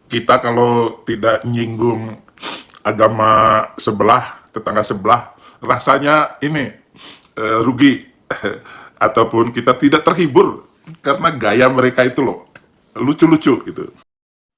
kita kalau tidak nyinggung agama sebelah, tetangga sebelah, rasanya ini rugi ataupun kita tidak terhibur karena gaya mereka itu loh lucu-lucu gitu.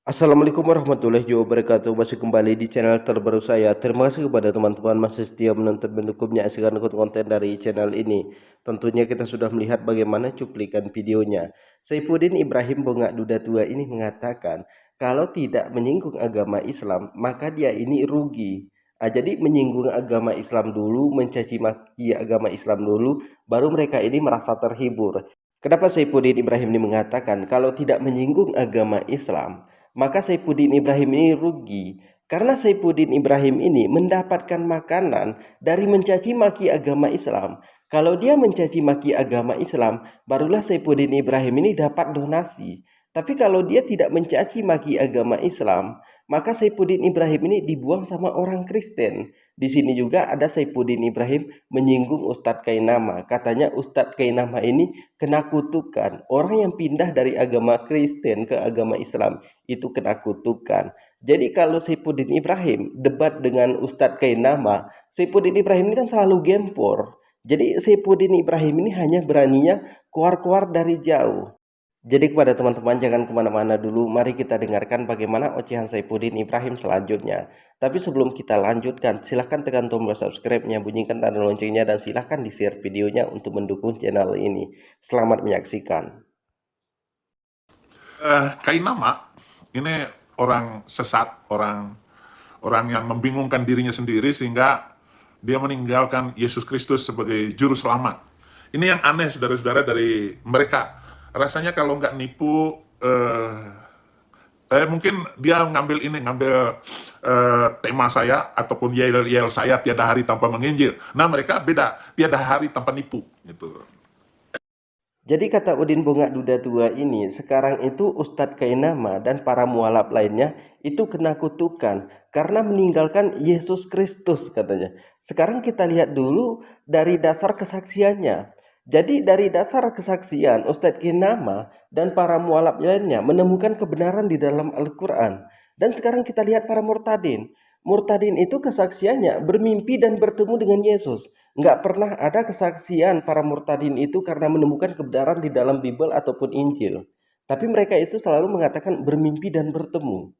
Assalamualaikum warahmatullahi wabarakatuh. Masih kembali di channel terbaru saya. Terima kasih kepada teman-teman masih setia menonton, mendukungnya, menyaksikan konten dari channel ini. Tentunya kita sudah melihat bagaimana cuplikan videonya. Saifuddin Ibrahim Bongak Duda Tua ini mengatakan kalau tidak menyinggung agama Islam maka dia ini rugi. Jadi menyinggung agama Islam dulu, mencaci maki agama Islam dulu, baru mereka ini merasa terhibur. Kenapa Saifuddin Ibrahim ini mengatakan kalau tidak menyinggung agama Islam maka Saifuddin Ibrahim ini rugi karena Saifuddin Ibrahim ini mendapatkan makanan dari mencaci maki agama Islam. Kalau dia mencaci maki agama Islam, barulah Saifuddin Ibrahim ini dapat donasi. Tapi kalau dia tidak mencaci maki agama Islam, maka Saifuddin Ibrahim ini dibuang sama orang Kristen. Di sini juga ada Saifuddin Ibrahim menyinggung Ustadz Kainama. Katanya Ustadz Kainama ini kena kutukan. Orang yang pindah dari agama Kristen ke agama Islam itu kena kutukan. Jadi kalau Saifuddin Ibrahim debat dengan Ustadz Kainama, Saifuddin Ibrahim ini kan selalu gempor. Jadi Saifuddin Ibrahim ini hanya beraninya keluar-keluar dari jauh. Jadi kepada teman-teman jangan kemana-mana dulu, mari kita dengarkan bagaimana ocehan Saifuddin Ibrahim selanjutnya. Tapi sebelum kita lanjutkan, silahkan tekan tombol subscribe-nya, bunyikan tanda loncengnya, dan silahkan di-share videonya untuk mendukung channel ini. Selamat menyaksikan. Kainama ini orang sesat, orang yang membingungkan dirinya sendiri sehingga dia meninggalkan Yesus Kristus sebagai juru selamat. Ini yang aneh saudara-saudara dari mereka. Rasanya kalau nggak nipu, mungkin dia ngambil tema saya ataupun yel-yel saya tiada hari tanpa menginjil. Nah mereka beda, tiada hari tanpa nipu gitu. Jadi kata Udin Bongak Duda Tua ini, sekarang itu Ustadz Kainama dan para mualaf lainnya itu kena kutukan karena meninggalkan Yesus Kristus katanya. Sekarang kita lihat dulu dari dasar kesaksiannya. Jadi dari dasar kesaksian Ustadz Kainama dan para mualaf lainnya menemukan kebenaran di dalam Al-Quran. Dan sekarang kita lihat para murtadin. Murtadin itu kesaksiannya bermimpi dan bertemu dengan Yesus. Nggak pernah ada kesaksian para murtadin itu karena menemukan kebenaran di dalam Bible ataupun Injil. Tapi mereka itu selalu mengatakan bermimpi dan bertemu.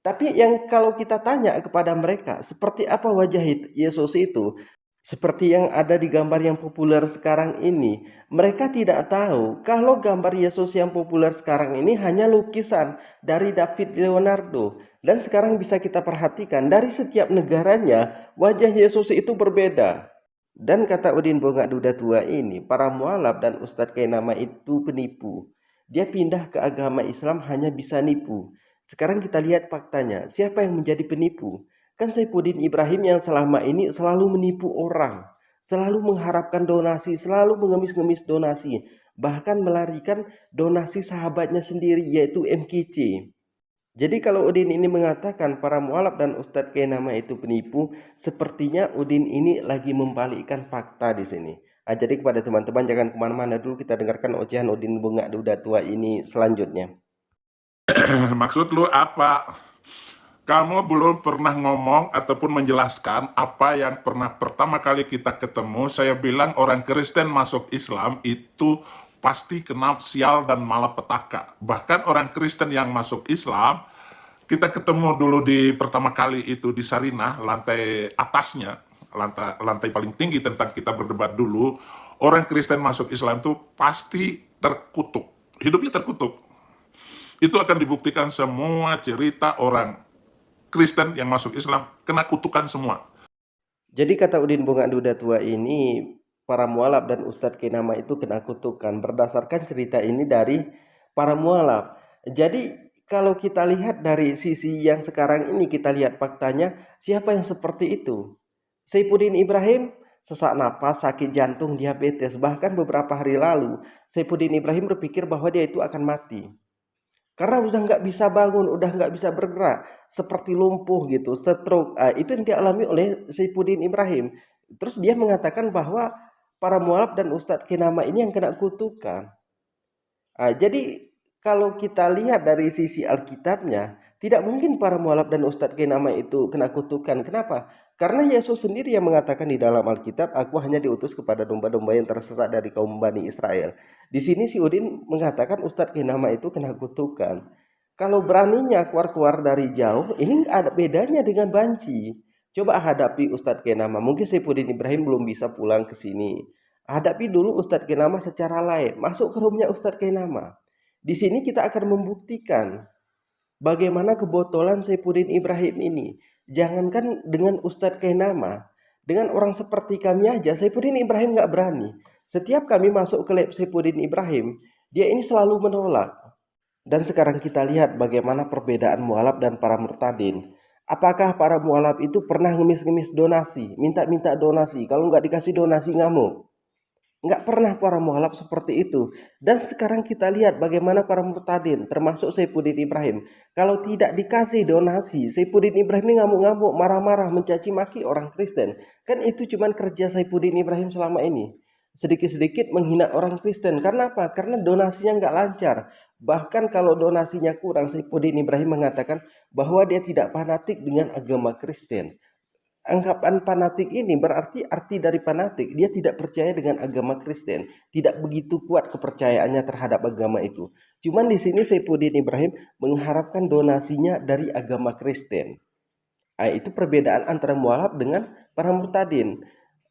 Tapi yang kalau kita tanya kepada mereka, seperti apa wajah Yesus itu? Seperti yang ada di gambar yang populer sekarang ini, mereka tidak tahu kalau gambar Yesus yang populer sekarang ini hanya lukisan dari David Leonardo. Dan sekarang bisa kita perhatikan dari setiap negaranya, wajah Yesus itu berbeda. Dan kata Udin Bongak Duda Tua ini, para mualaf dan Ustadz Kainama itu penipu. Dia pindah ke agama Islam hanya bisa nipu. Sekarang kita lihat faktanya, siapa yang menjadi penipu? Kan Saifuddin Ibrahim yang selama ini selalu menipu orang, selalu mengharapkan donasi, selalu mengemis-ngemis donasi, bahkan melarikan donasi sahabatnya sendiri yaitu MKC. Jadi kalau Udin ini mengatakan para mualaf dan Ustadz Kainama itu penipu, sepertinya Udin ini lagi membalikkan fakta di sini. Jadi kepada teman-teman jangan kemana-mana dulu, kita dengarkan ocehan Udin Bongak Duda Tua ini selanjutnya. Maksud lu apa? Kamu belum pernah ngomong ataupun menjelaskan apa yang pernah pertama kali kita ketemu. Saya bilang orang Kristen masuk Islam itu pasti kena sial dan malapetaka. Bahkan orang Kristen yang masuk Islam, kita ketemu dulu di pertama kali itu di Sarinah, lantai atasnya, lantai paling tinggi tempat kita berdebat dulu. Orang Kristen masuk Islam itu pasti terkutuk, hidupnya terkutuk. Itu akan dibuktikan semua cerita orang Kristen yang masuk Islam kena kutukan semua. Jadi kata Udin Bongak Duda Tua ini, para mualaf dan Ustadz Kainama itu kena kutukan berdasarkan cerita ini dari para mualaf. Jadi kalau kita lihat dari sisi yang sekarang ini, kita lihat faktanya, siapa yang seperti itu? Saifuddin Ibrahim sesak napas, sakit jantung, diabetes. Bahkan beberapa hari lalu, Saifuddin Ibrahim berpikir bahwa dia itu akan mati. Karena udah nggak bisa bangun, udah nggak bisa bergerak, seperti lumpuh gitu, stroke. Itu yang dialami oleh Saifuddin Ibrahim. Terus dia mengatakan bahwa para mualaf dan Ustadz Kinama ini yang kena kutukan. Jadi Kalau kita lihat dari sisi Alkitabnya, tidak mungkin para mualaf dan ustadz Kenama itu kena kutukan. Kenapa? Karena Yesus sendiri yang mengatakan di dalam Alkitab, aku hanya diutus kepada domba-domba yang tersesat dari kaum Bani Israel. Di sini si Udin mengatakan ustadz Kenama itu kena kutukan. Kalau beraninya keluar-keluar dari jauh, ini ada bedanya dengan banci. Coba hadapi Ustadz Kenama. Mungkin Saifuddin Ibrahim belum bisa pulang ke sini. Hadapi dulu Ustadz Kenama secara live. Masuk ke rumahnya Ustadz Kenama. Di sini kita akan membuktikan bagaimana kebotolan Saifuddin Ibrahim ini. Jangankan dengan Ustadz Kenama, dengan orang seperti kami aja, Saifuddin Ibrahim nggak berani. Setiap kami masuk ke lab Saifuddin Ibrahim, dia ini selalu menolak. Dan sekarang kita lihat bagaimana perbedaan mualaf dan para murtadin. Apakah para mualaf itu pernah ngemis-ngemis donasi, minta-minta donasi? Kalau nggak dikasih donasi ngamuk. Nggak pernah para mualaf seperti itu. Dan sekarang kita lihat bagaimana para murtadin, termasuk Saifuddin Ibrahim. Kalau tidak dikasih donasi, Saifuddin Ibrahim ini ngamuk-ngamuk, marah-marah, mencaci maki orang Kristen. Kan itu cuma kerja Saifuddin Ibrahim selama ini. Sedikit-sedikit menghina orang Kristen. Karena apa? Karena donasinya nggak lancar. Bahkan kalau donasinya kurang, Saifuddin Ibrahim mengatakan bahwa dia tidak fanatik dengan agama Kristen. Anggapan fanatik ini berarti arti dari fanatik, dia tidak percaya dengan agama Kristen, tidak begitu kuat kepercayaannya terhadap agama itu. Cuman di sini Saifuddin Ibrahim mengharapkan donasinya dari agama Kristen. Itu perbedaan antara mualaf dengan para murtadin.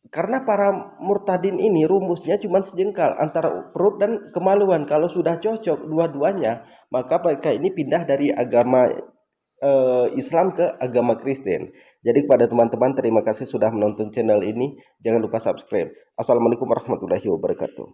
Karena para murtadin ini rumusnya cuma sejengkal antara perut dan kemaluan. Kalau sudah cocok dua-duanya, maka mereka ini pindah dari agama Islam ke agama Kristen. Jadi kepada teman-teman, terima kasih sudah menonton channel ini. Jangan lupa subscribe. Assalamualaikum warahmatullahi wabarakatuh.